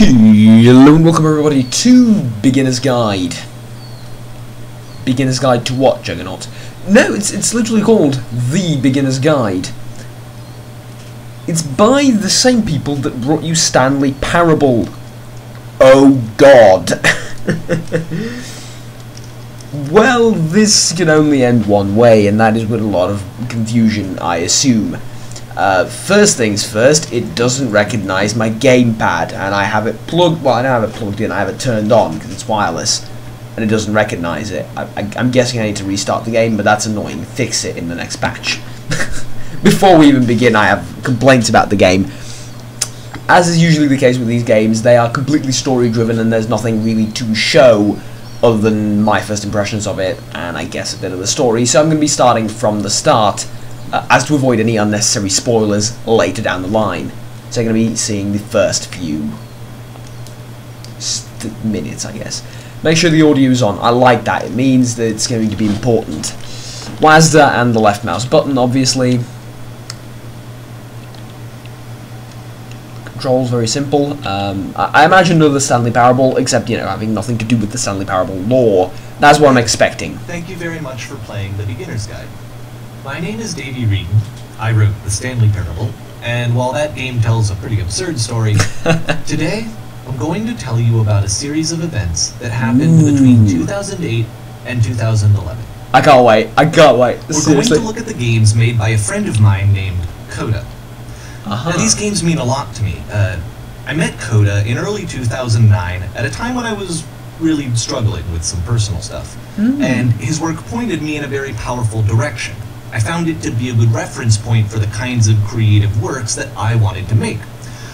Hello and welcome everybody to Beginner's Guide. Beginner's Guide to what, Juggernaut? No, it's literally called The Beginner's Guide. It's by the same people that brought you Stanley Parable. Oh God. Well, this can only end one way, and that is with a lot of confusion, I assume. First things first, it doesn't recognise my gamepad, and I have it plugged, well I don't have it plugged in, I have it turned on because it's wireless, and it doesn't recognise it. I'm guessing I need to restart the game, but that's annoying. Fix it in the next patch. Before we even begin, I have complaints about the game. As is usually the case with these games, they are completely story driven and there's nothing really to show other than my first impressions of it, and I guess a bit of the story, so I'm going to be starting from the start. As to avoid any unnecessary spoilers later down the line. So you're going to be seeing the first few minutes, I guess. Make sure the audio's on. I like that. It means that it's going to be important. WASD and the left mouse button, obviously. Controls, very simple. I imagine another Stanley Parable, except, you know, having nothing to do with the Stanley Parable lore. That's what I'm expecting. Thank you very much for playing the Beginner's Guide. My name is Davey Reedon. I wrote the Stanley Parable, and while that game tells a pretty absurd story, today I'm going to tell you about a series of events that happened between 2008 and 2011. I can't wait. I can't wait. We're going to look at the games made by a friend of mine named Coda. Now, these games mean a lot to me. I met Coda in early 2009 at a time when I was really struggling with some personal stuff, and his work pointed me in a very powerful direction. I found it to be a good reference point for the kinds of creative works that I wanted to make.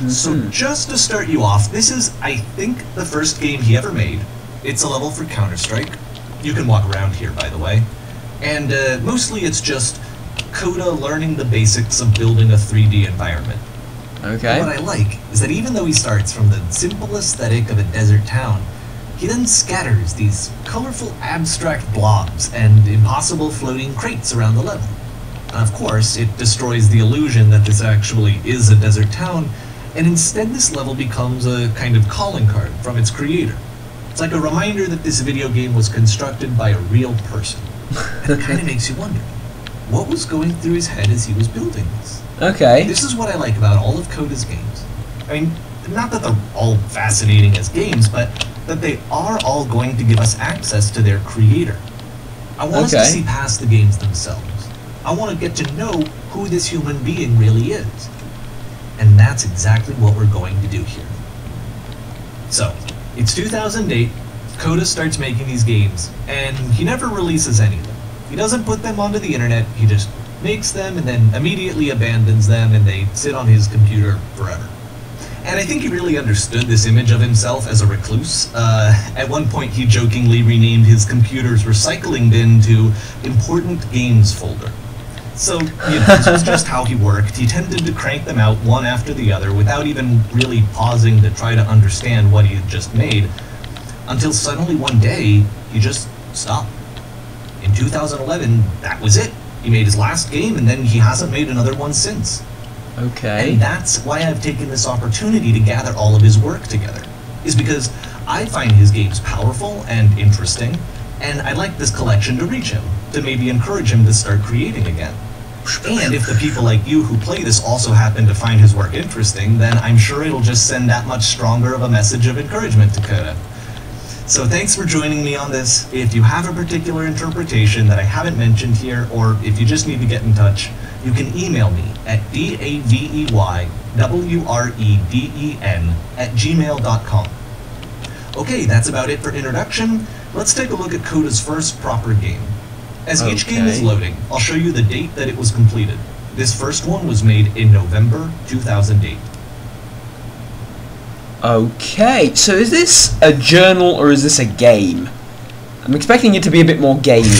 So just to start you off, this is, I think, the first game he ever made. It's a level for Counter-Strike. You can walk around here, by the way. And mostly it's just Coda learning the basics of building a 3D environment. Okay. And what I like is that even though he starts from the simple aesthetic of a desert town, he then scatters these colorful abstract blobs and impossible floating crates around the level. And of course, it destroys the illusion that this actually is a desert town, and instead this level becomes a kind of calling card from its creator. It's like a reminder that this video game was constructed by a real person. And it kind of makes you wonder, what was going through his head as he was building this? Okay. This is what I like about all of Coda's games. I mean, not that they're all fascinating as games, but that they are all going to give us access to their creator. I want us to see past the games themselves. I want to get to know who this human being really is. And that's exactly what we're going to do here. So, it's 2008, Coda starts making these games, and he never releases any of them. He doesn't put them onto the internet, he just makes them and then immediately abandons them, and they sit on his computer forever. And I think he really understood this image of himself as a recluse. At one point he jokingly renamed his computer's recycling bin to Important Games Folder. So, you know, this was just how he worked. He tended to crank them out one after the other without even really pausing to try to understand what he had just made, until suddenly one day, he just stopped. In 2011, that was it. He made his last game and then he hasn't made another one since. Okay. And that's why I've taken this opportunity to gather all of his work together, is because I find his games powerful and interesting, and I'd like this collection to reach him, to maybe encourage him to start creating again. And if the people like you who play this also happen to find his work interesting, then I'm sure it'll just send that much stronger of a message of encouragement to Coda. So thanks for joining me on this. If you have a particular interpretation that I haven't mentioned here, or if you just need to get in touch, you can email me at daveyWreden@gmail.com. Okay, that's about it for introduction. Let's take a look at Coda's first proper game. As each game is loading, I'll show you the date that it was completed. This first one was made in November 2008. Okay, so is this a journal or is this a game? I'm expecting it to be a bit more gamey.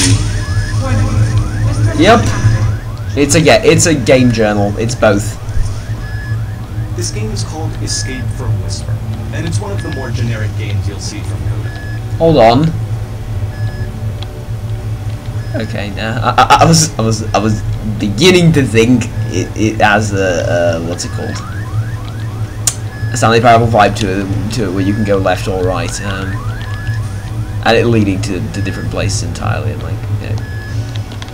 Yep. It's a game journal. It's both. This game is called Escape from Whisper, and it's one of the more generic games you'll see from Coda. Hold on. Okay, now I was beginning to think it has a what's it called? Stanley Parable vibe to it, where you can go left or right, and it leading to different places entirely, and like, you know.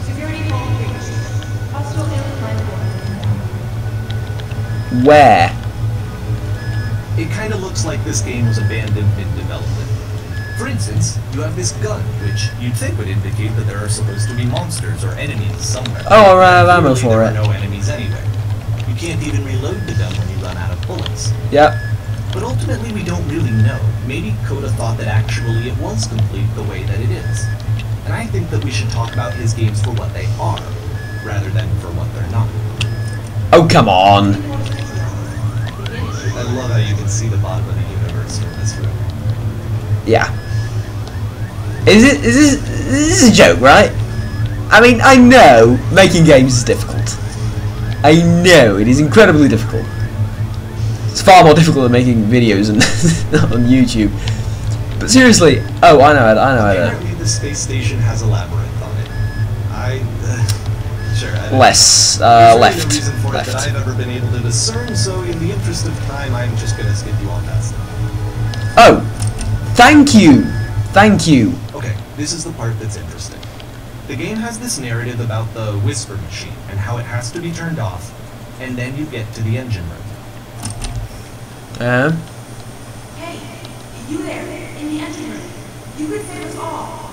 Security call breach. Hostile alien life form. Where? It kind of looks like this game was abandoned mid-development. For instance, you have this gun, which you'd think would indicate that there are supposed to be monsters or enemies somewhere. Oh, I have ammo for there it. are no enemies anywhere. You can't even reload the gun when you run out of bullets. Yep. But ultimately, we don't really know. Maybe Coda thought that actually it was complete the way that it is. And I think that we should talk about his games for what they are, rather than for what they're not. Oh, come on. I love how you can see the bottom of the universe from this room. Yeah. Is this a joke, right? I mean, I know making games is difficult. I know it is incredibly difficult. It's far more difficult than making videos on YouTube. But seriously, oh, I know it. Apparently, the space station has a labyrinth on it. Sure. Left. There's really no reason for Left. it that I've ever been able to discern. So, in the interest of time, I'm just gonna skip you on past it. Oh, thank you. Thank you. Okay, this is the part that's interesting. The game has this narrative about the whisper machine and how it has to be turned off, and then you get to the engine room. Hey, you there, in the engine room. You could save us all.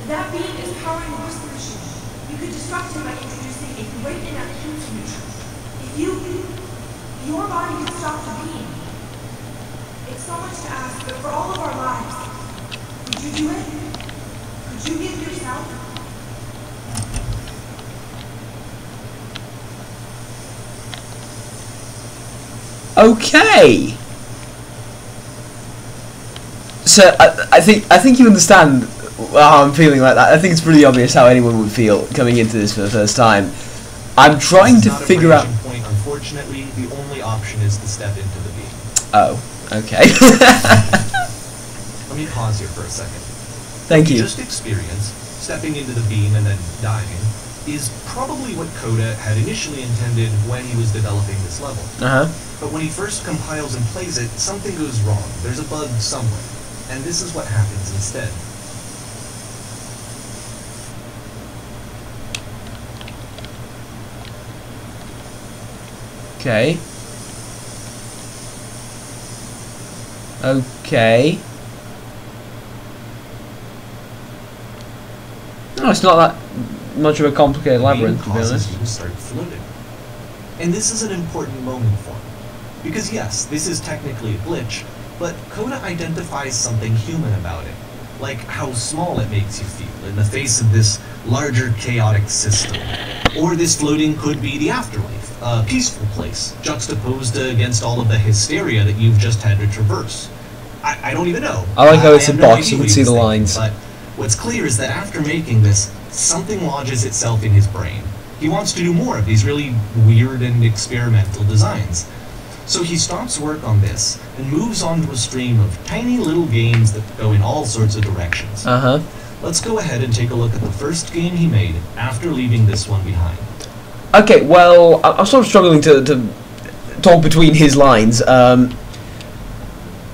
That beam is powering the whisper machine. You could disrupt him by introducing a great enough countermeasure. If your body could stop the beam. It's so much to ask, but for all of our lives, would you do it? Could you give yourself? Okay. So I think you understand how I'm feeling like that. I think it's pretty obvious how anyone would feel coming into this for the first time. I'm trying to figure out. Point. Unfortunately, the only option is to step into the beam. Oh, okay. Let me pause here for a second. Thank What you. just experienced, stepping into the beam and then dying, is probably what Coda had initially intended when he was developing this level. But when he first compiles and plays it, something goes wrong. There's a bug somewhere. And this is what happens instead. Okay. Okay. No, it's not that much of a complicated labyrinth, to be honest. You to start floating. And this is an important moment for him. Because yes, this is technically a glitch, but Coda identifies something human about it. Like how small it makes you feel in the face of this larger chaotic system. Or this floating could be the afterlife, a peaceful place, juxtaposed against all of the hysteria that you've just had to traverse. I don't even know. I like how it's a have no box, idea you what can he see was the thinking, lines. But what's clear is that after making this, something lodges itself in his brain. He wants to do more of these really weird and experimental designs. So he stops work on this and moves on to a stream of tiny little games that go in all sorts of directions. Let's go ahead and take a look at the first game he made after leaving this one behind. Okay, well, I'm sort of struggling to talk between his lines.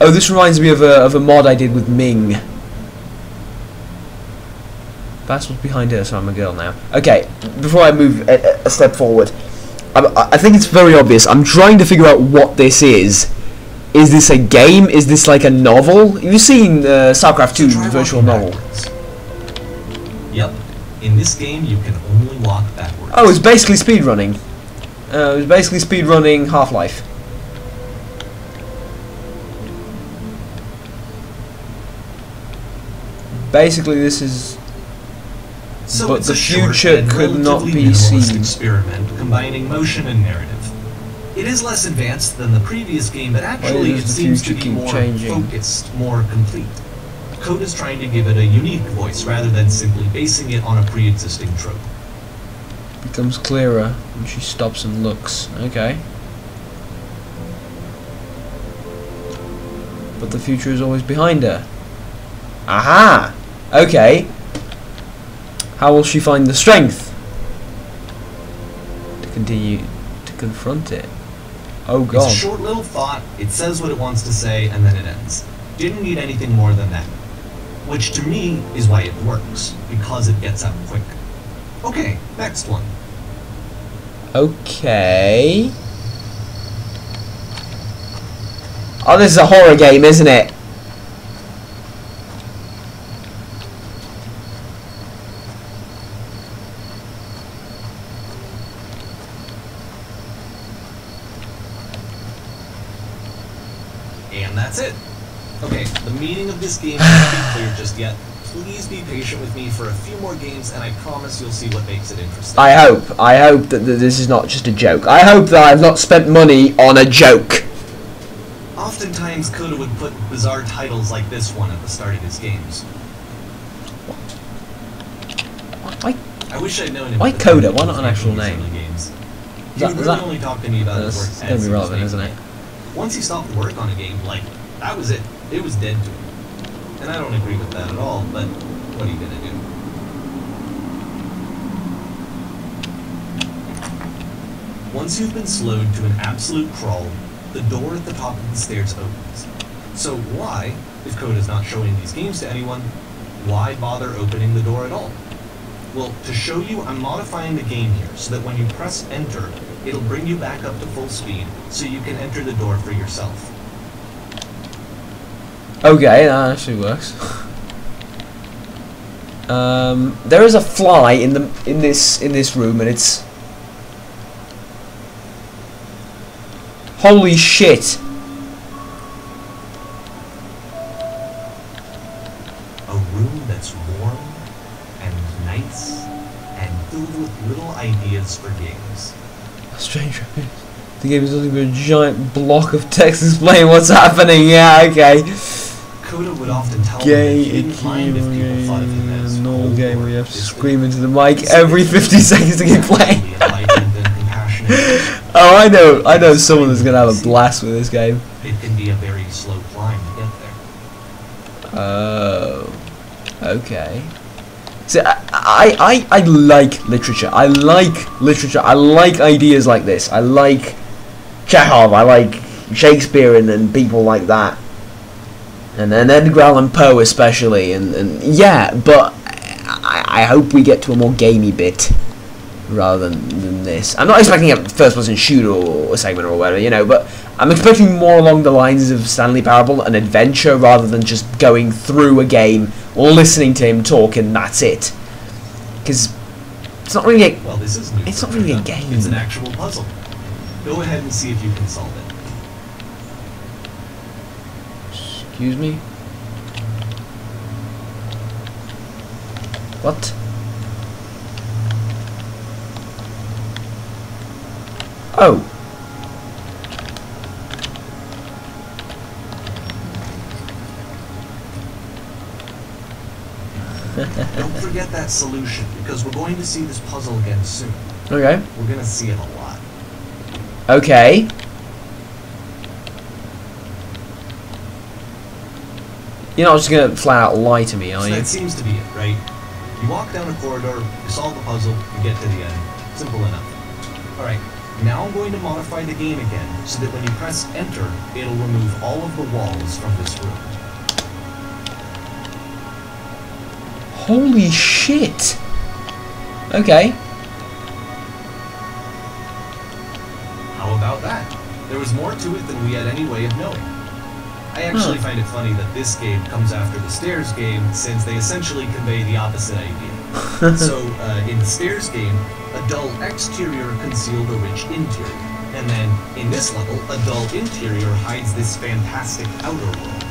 Oh, this reminds me of a mod I did with Ming. That's what's behind her, so I'm a girl now. Okay, before I move a step forward, I think it's very obvious. I'm trying to figure out what this is. Is this a game? Is this like a novel? You've seen StarCraft 2, the virtual novel. Yep. In this game, you can only walk backwards. Oh, it's basically speedrunning. It was basically speedrunning Half-Life. Basically, this is... So but it's the a short future and could not relatively be minimalist seen. experiment combining motion and narrative. It is less advanced than the previous game, but actually does it the seems to future be keep more changing? focused, more complete. Code is trying to give it a unique voice rather than simply basing it on a pre-existing trope. Becomes clearer when she stops and looks. Okay. But the future is always behind her. Aha! Okay. How will she find the strength to continue to confront it? Oh It's a god. short little thought, it says what it wants to say, and then it ends. Didn't need anything more than that. Which to me is why it works, because it gets out quick. Okay, next one. Okay. Oh, this is a horror game, isn't it? And that's it. Okay, the meaning of this game isn't be clear just yet. Please be patient with me for a few more games, and I promise you'll see what makes it interesting. I hope that this is not just a joke. I hope that I've not spent money on a joke. Oftentimes, Coda would put bizarre titles like this one at the start of his games. Why? I wish I'd known him. Why Coda? Why not an actual name? Games. He would really only talk to me about his work That's gonna be relevant, isn't it? Once he stopped work on a game, like, that was it. It was dead to him. And I don't agree with that at all, but what are you gonna do? Once you've been slowed to an absolute crawl, the door at the top of the stairs opens. So why, if Coda's not showing these games to anyone, why bother opening the door at all? Well, to show you, I'm modifying the game here so that when you press enter, it'll bring you back up to full speed so you can enter the door for yourself. Okay, that actually works. There is a fly in this room, and it's holy shit. A room that's warm and nice and filled with little ideas for games. Stranger. The game is nothing but a giant block of text explaining what's happening. Yeah, okay. Coda would often tell Gay, me that he didn't mind if people thought of him as normal cold game or where you have to distant. scream into the mic every 50 seconds to keep playing. Be enlightened and compassionate. Oh, I know someone that's gonna have a blast with this game. It can be a very slow climb to get there. Oh, okay. See, I like literature. I like literature. I like ideas like this. I like Chekhov. I like Shakespeare and people like that. And Edgar Allan Poe especially. And yeah, but I hope we get to a more gamey bit rather than this. I'm not expecting a first-person shooter or a segment or whatever, you know, but I'm expecting more along the lines of Stanley Parable, an adventure, rather than just going through a game, listening to him talk, and that's it. Because it's not really a... Well, this is new. It's not really a game. It's an actual puzzle. Go ahead and see if you can solve it. Excuse me? What? Oh. Don't forget that solution, because we're going to see this puzzle again soon. Okay. We're going to see it a lot. Okay. You're not just gonna flat out lie to me, are So you? that seems to be it, right? You walk down a corridor, you solve the puzzle, you get to the end. Simple enough. Alright, now I'm going to modify the game again, so that when you press enter, it'll remove all of the walls from this room. Holy shit! Okay. How about that? There was more to it than we had any way of knowing. I actually find it funny that this game comes after the Stairs game, since they essentially convey the opposite idea. So, in the Stairs game, a dull exterior concealed a rich interior. And then, in this level, a dull interior hides this fantastic outer world.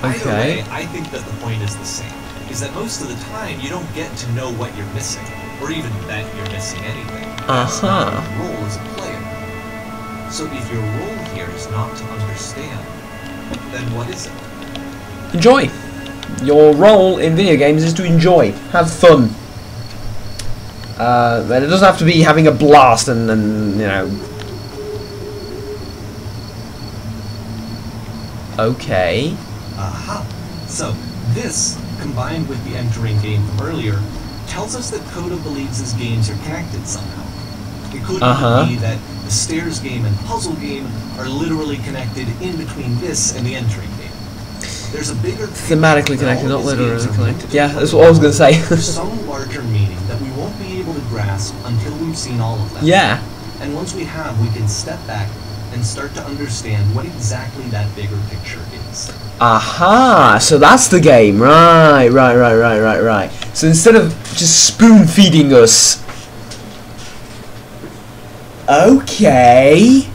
Either way, I think that the point is the same. Is that most of the time, you don't get to know what you're missing, or even that you're missing anything. That's not your role as a player. So if your role here is not to understand, then what is it? Enjoy. Your role in video games is to enjoy. Have fun. And it doesn't have to be having a blast and you know. Okay. Aha. So, this, combined with the entering game from earlier, tells us that Coda believes his games are connected somehow. It could be that The stairs game and puzzle game are literally connected in between this and the entering game. There's a bigger thematically connected, not literally connected. Yeah, that's what I was going to say. There's some larger meaning that we won't be able to grasp until we've seen all of them. Yeah. And once we have, we can step back and start to understand what exactly that bigger picture is. Aha! So that's the game. Right. So instead of just spoon feeding us. Okay.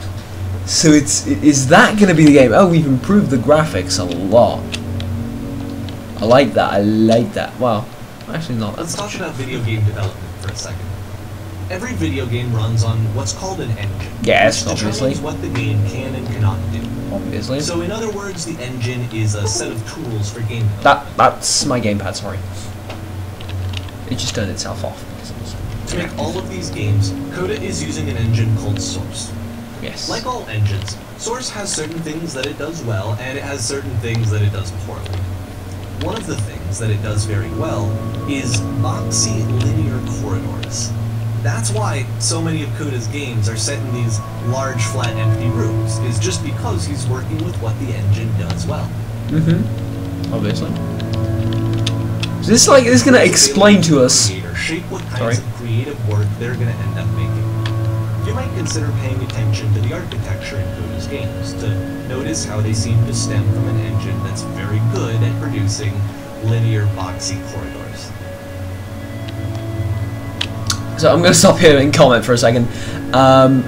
So is that going to be the game? Oh, we've improved the graphics a lot. I like that. Well, actually not that Let's much. talk about video game development for a second. Every video game runs on what's called an engine. Yes, which obviously. determines what the game can and cannot do. Obviously. So in other words, the engine is a set of tools for game development. That's my gamepad, sorry. It just turned itself off. To make all of these games, Coda is using an engine called Source. Yes. Like all engines, Source has certain things that it does well, and it has certain things that it does poorly. One of the things that it does very well is boxy linear corridors. That's why so many of Coda's games are set in these large, flat, empty rooms, is just because he's working with what the engine does well. Mm-hmm. Obviously. So this is going to explain to us... Shape what kinds of creative work they're going to end up making. You might consider paying attention to the architecture in Coda's games, to notice how they seem to stem from an engine that's very good at producing linear, boxy corridors. So I'm going to stop here and comment for a second.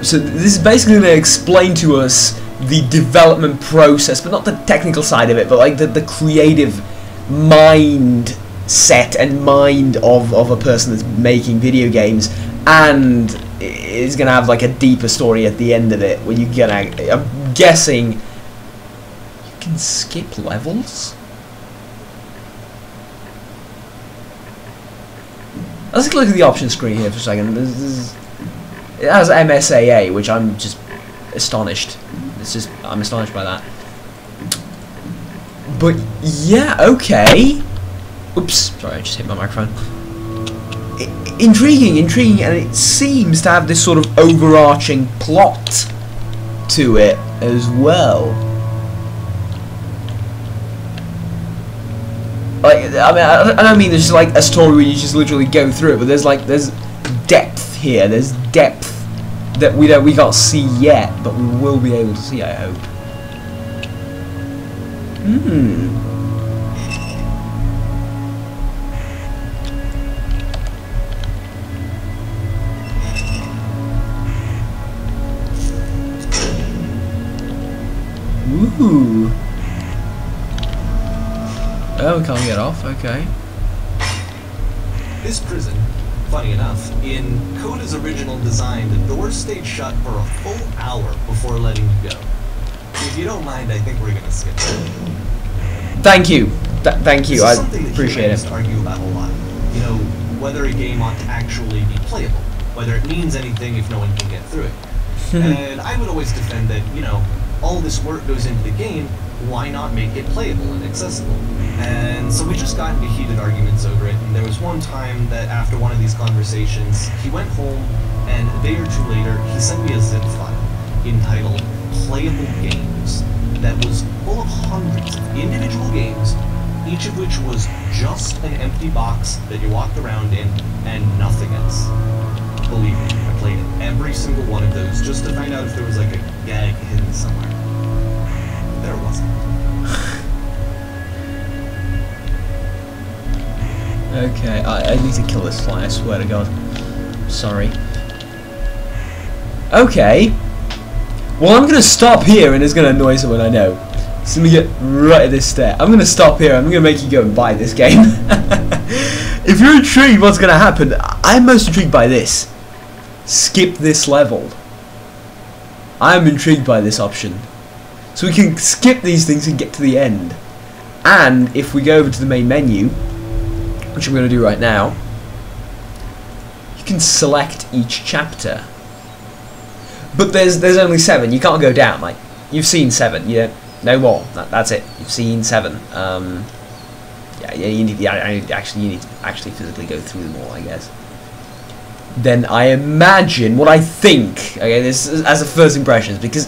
So this is basically going to explain to us the development process, but not the technical side of it, but like the creative mindset and mind of a person that's making video games, and is going to have like a deeper story at the end of it, where you're going to, I'm guessing, you can skip levels? Let's look at the option screen here for a second. It has MSAA, which I'm just astonished. I'm astonished by that. But yeah, okay. Oops, sorry, I just hit my microphone. Intriguing, and it seems to have this sort of overarching plot to it as well. Like, I mean, I don't mean there's just like a story where you just literally go through it, but there's depth here. There's depth that we can't see yet, but we will be able to see, I hope. Ooh. Oh, we can't get off, okay. This prison, funny enough, in Coda's original design, the doors stayed shut for a full hour before letting you go. If you don't mind, I think we're gonna skip it. Thank you. Thank you, I appreciate it. Argue about a lot. You know, whether a game ought to actually be playable, whether it means anything if no one can get through it. And I would always defend that, you know, all this work goes into the game, why not make it playable and accessible? And so we just got into heated arguments over it, and there was one time that after one of these conversations, he went home, and a day or two later, he sent me a zip file entitled Playable Games that was full of hundreds of individual games, each of which was just an empty box that you walked around in, and nothing else. Believe me, I played every single one of those just to find out if there was like a gag hidden somewhere. There wasn't. Okay, I need to kill this fly, I swear to God. Sorry. Okay. Well, I'm going to stop here, and it's going to annoy someone I know. So let me get right at this step. I'm going to stop here, I'm going to make you go and buy this game. If you're intrigued what's going to happen, I'm most intrigued by this. Skip this level. I'm intrigued by this option. So we can skip these things and get to the end. And if we go over to the main menu, which I'm going to do right now, you can select each chapter. But there's only 7. You can't go down. Like, you've seen 7. You don't, no more. That's it. You've seen 7. You need to actually physically go through them all, I guess. then I imagine what I think. Okay, this is as a first impressions, because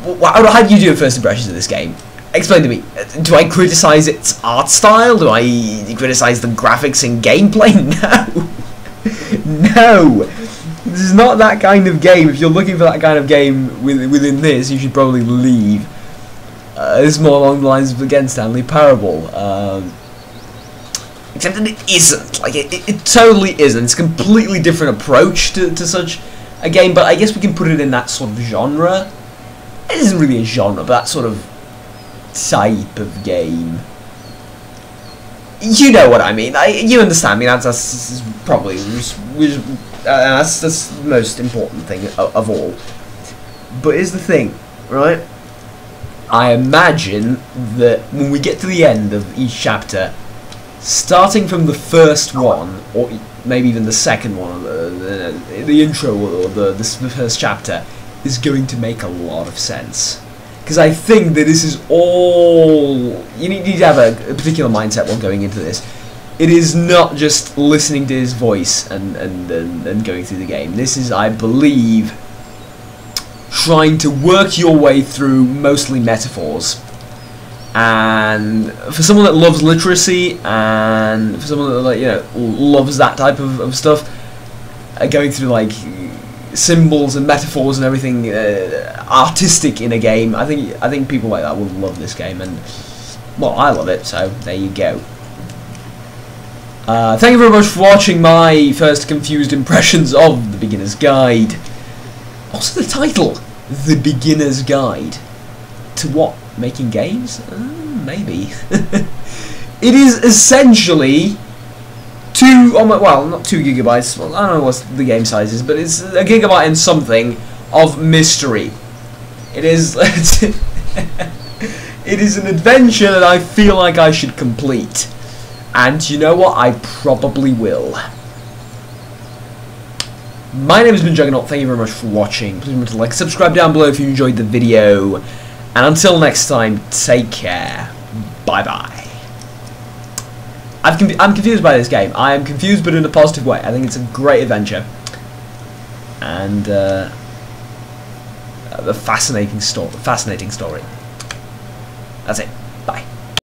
how do you do first impressions of this game? Explain to me. Do I criticize its art style? Do I criticize the graphics and gameplay? No. No. This is not that kind of game. If you're looking for that kind of game within this, you should probably leave. It's more along the lines of, again, Stanley Parable. Except that it isn't. Like, it totally isn't. It's a completely different approach to such a game, but I guess we can put it in that sort of genre. It isn't really a genre, but that sort of type of game. You know what I mean. You understand me. That's probably that's the most important thing of all. But here's the thing, right? I imagine that when we get to the end of each chapter, starting from the first one, or maybe even the second one, the intro or the first chapter, is going to make a lot of sense. Because I think that this is all... You need to have a particular mindset while going into this. It is not just listening to his voice and going through the game. This is, I believe, trying to work your way through mostly metaphors. And for someone that loves literacy, and for someone that, like, you know, loves that type of stuff, going through, like, symbols and metaphors and everything artistic in a game, I think people like that will love this game, and well, I love it, so there you go. Thank you very much for watching my first confused impressions of The Beginner's Guide. Also the title, The Beginner's Guide. To what? Making games? Maybe. It is essentially well, not 2 gigabytes, well, I don't know what the game size is, but it's a gigabyte and something of mystery. It is it is an adventure that I feel like I should complete. And you know what? I probably will. My name has been Juggernaut. Thank you very much for watching. Please remember to like, subscribe down below if you enjoyed the video. And until next time, take care. Bye-bye. I'm confused by this game. I am confused, but in a positive way. I think it's a great adventure. And a fascinating story. That's it. Bye.